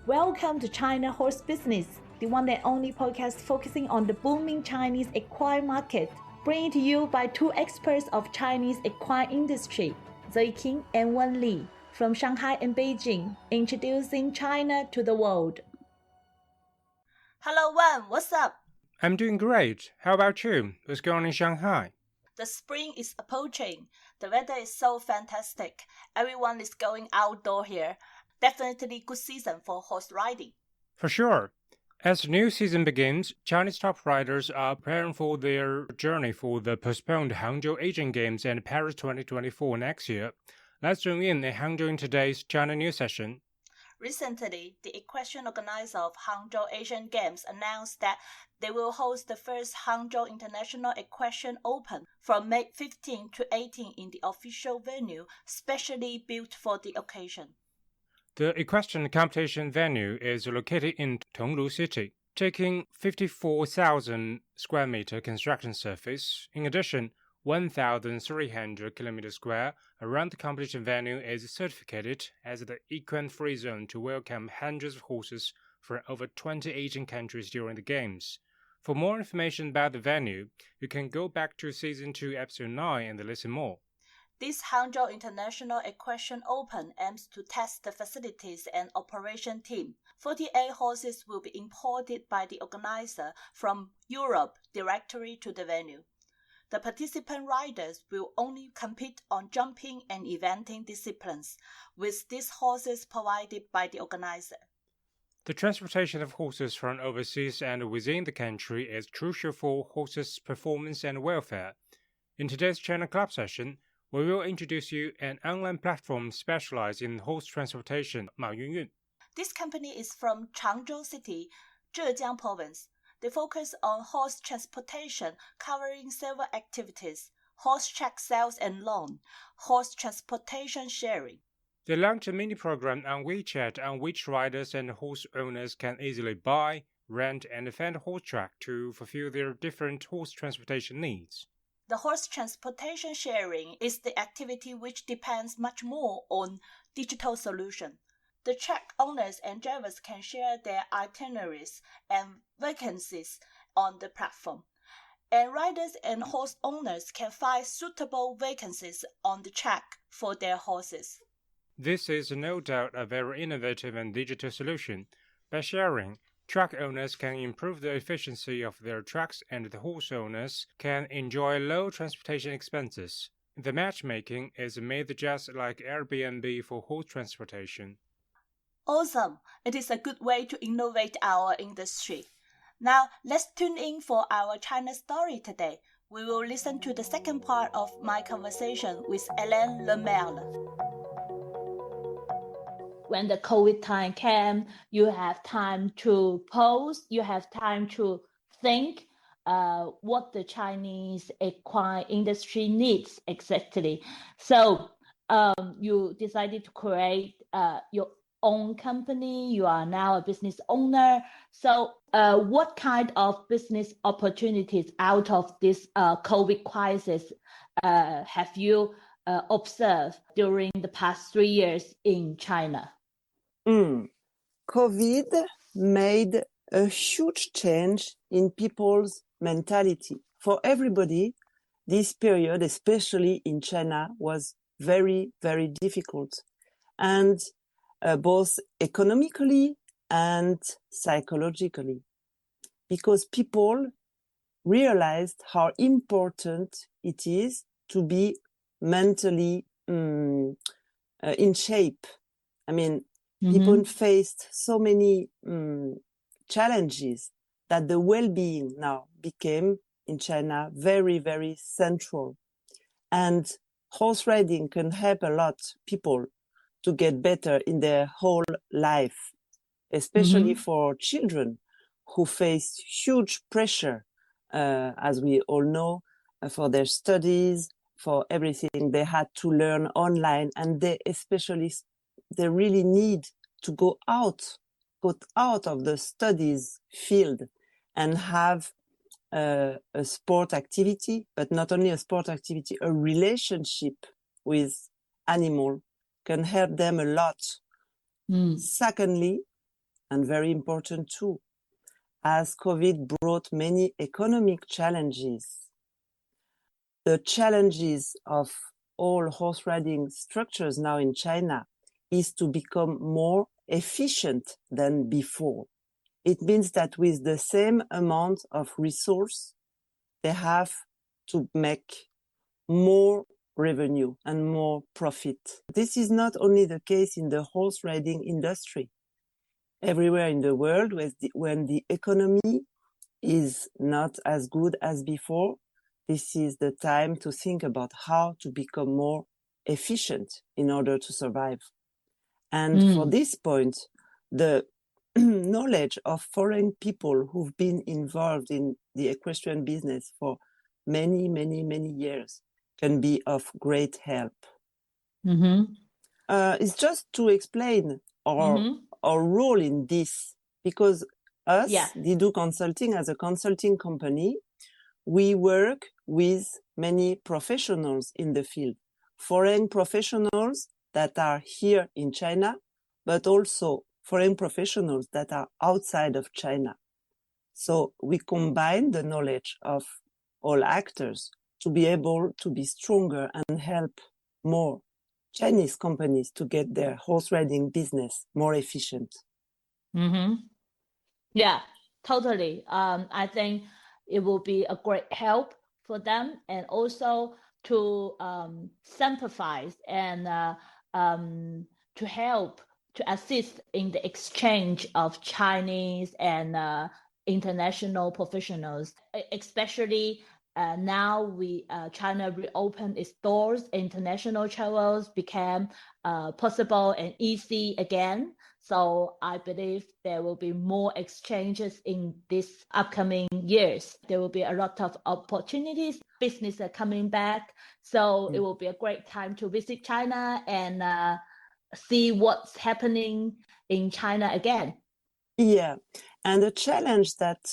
Welcome to China Horse Business, the one and only podcast focusing on the booming Chinese equine market. Bringing to you by two experts of Chinese equine industry, Zoe King and Wen Li, from Shanghai and Beijing, introducing China to the world. Hello, Wen. What's up? I'm doing great. How about you? What's going on in Shanghai? The spring is approaching. The weather is so fantastic. Everyone is going outdoor here. Definitely good season for horse riding. For sure. As the new season begins, Chinese top riders are preparing for their journey for the postponed Hangzhou Asian Games and Paris 2024 next year. Let's join in Hangzhou in today's China News session. Recently, the Equestrian organizer of Hangzhou Asian Games announced that they will host the first Hangzhou International Equestrian Open from May 15 to 18 in the official venue, specially built for the occasion. The equestrian competition venue is located in Tonglu City, taking 54,000 square meter construction surface. In addition, 1,300 kilometers square around the competition venue is certificated as the equine-free zone to welcome hundreds of horses from over 20 Asian countries during the Games. For more information about the venue, you can go back to Season 2, Episode 9 and listen more. This Hangzhou International Equestrian Open aims to test the facilities and operation team. 48 horses will be imported by the organizer from Europe directly to the venue. The participant riders will only compete on jumping and eventing disciplines, with these horses provided by the organizer. The transportation of horses from overseas and within the country is crucial for horses' performance and welfare. In today's China Club session, we will introduce you an online platform specialized in horse transportation, Ma Yunyun. This company is from Hangzhou City, Zhejiang Province. They focus on horse transportation, covering several activities: horse track sales and loan, horse transportation sharing. They launched a mini program on WeChat on which riders and horse owners can easily buy, rent, and find a horse track to fulfill their different horse transportation needs. The horse transportation sharing is the activity which depends much more on digital solution. The track owners and drivers can share their itineraries and vacancies on the platform, and riders and horse owners can find suitable vacancies on the track for their horses. This is no doubt a very innovative and digital solution. By sharing, track owners can improve the efficiency of their tracks and the horse owners can enjoy low transportation expenses. The matchmaking is made just like Airbnb for horse transportation. Awesome! It is a good way to innovate our industry. Now, let's tune in for our China story today. We will listen to the second part of my conversation with Helene Lemerle. When the COVID time came, you have time to pause, you have time to think what the Chinese equine industry needs exactly. So you decided to create your own company. You are now a business owner. So what kind of business opportunities out of this COVID crisis have you observed during the past 3 years in China? COVID made a huge change in people's mentality. For everybody, this period, especially in China, was very, very difficult. And both economically and psychologically, because people realized how important it is to be mentally in shape. I mean, people faced so many challenges that the well-being now became in China very, very central. And horse riding can help a lot people to get better in their whole life, especially for children who face huge pressure, as we all know, for their studies, for everything. They had to learn online, and they really need to go out of the studies field and have a sport activity, but not only a sport activity, a relationship with animal can help them a lot. Secondly, and very important too, as COVID brought many economic challenges. The challenges of all horse riding structures now in China is to become more efficient than before. It means that with the same amount of resource, they have to make more revenue and more profit. This is not only the case in the horse riding industry. Everywhere in the world, when the economy is not as good as before, this is the time to think about how to become more efficient in order to survive. And for this point, the knowledge of foreign people who've been involved in the equestrian business for many, many, many years can be of great help. It's just to explain our role in this, because us, Didu Consulting, as a consulting company, we work with many professionals in the field, foreign professionals that are here in China, but also foreign professionals that are outside of China. So we combine the knowledge of all actors to be able to be stronger and help more Chinese companies to get their horse riding business more efficient. Yeah, totally. I think it will be a great help for them, and also to simplify and to help to assist in the exchange of Chinese and international professionals, especially now China reopened its doors, international travels became possible and easy again. So I believe there will be more exchanges in these upcoming years. There will be a lot of opportunities. Business are coming back. So it will be a great time to visit China and see what's happening in China again. Yeah. And the challenge that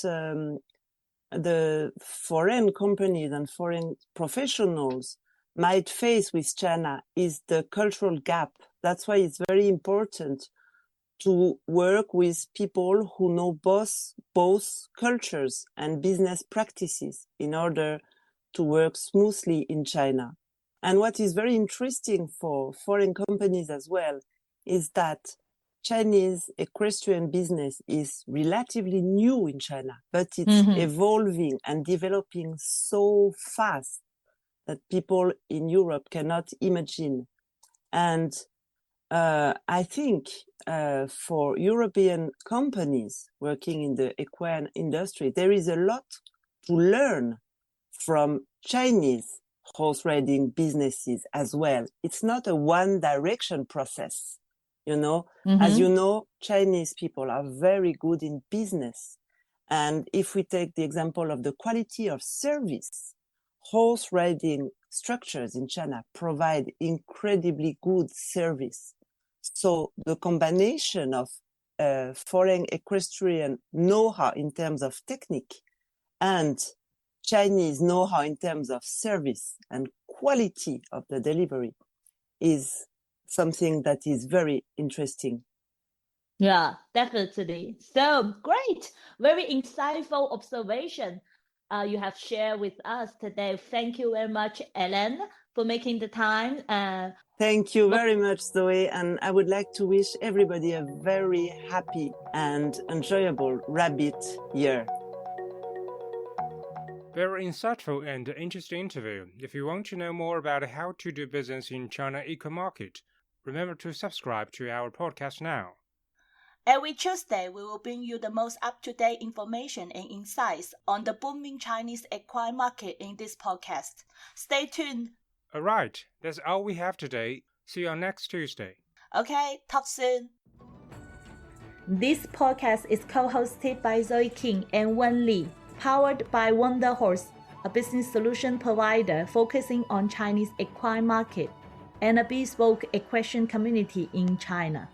the foreign companies and foreign professionals might face with China is the cultural gap. That's why it's very important to work with people who know both cultures and business practices in order to work smoothly in China. And what is very interesting for foreign companies as well is that Chinese equestrian business is relatively new in China, but it's evolving and developing so fast that people in Europe cannot imagine. And I think for European companies working in the equine industry, there is a lot to learn from Chinese horse riding businesses as well. It's not a one direction process. You know, as you know, Chinese people are very good in business. And if we take the example of the quality of service, horse riding structures in China provide incredibly good service. So the combination of foreign equestrian know-how in terms of technique and Chinese know-how in terms of service and quality of the delivery is something that is very interesting. Yeah, definitely. So great. Very insightful observation you have shared with us today. Thank you very much, Helene, for making the time. Thank you very much, Zoe. And I would like to wish everybody a very happy and enjoyable rabbit year. Very insightful and interesting interview. If you want to know more about how to do business in China eco market, remember to subscribe to our podcast now. Every Tuesday, we will bring you the most up-to-date information and insights on the booming Chinese equine market in this podcast. Stay tuned. All right, that's all we have today. See you on next Tuesday. Okay, talk soon. This podcast is co-hosted by Zoe King and Wen Li, powered by Wonder Horse, a business solution provider focusing on Chinese equine market and a bespoke equestrian community in China.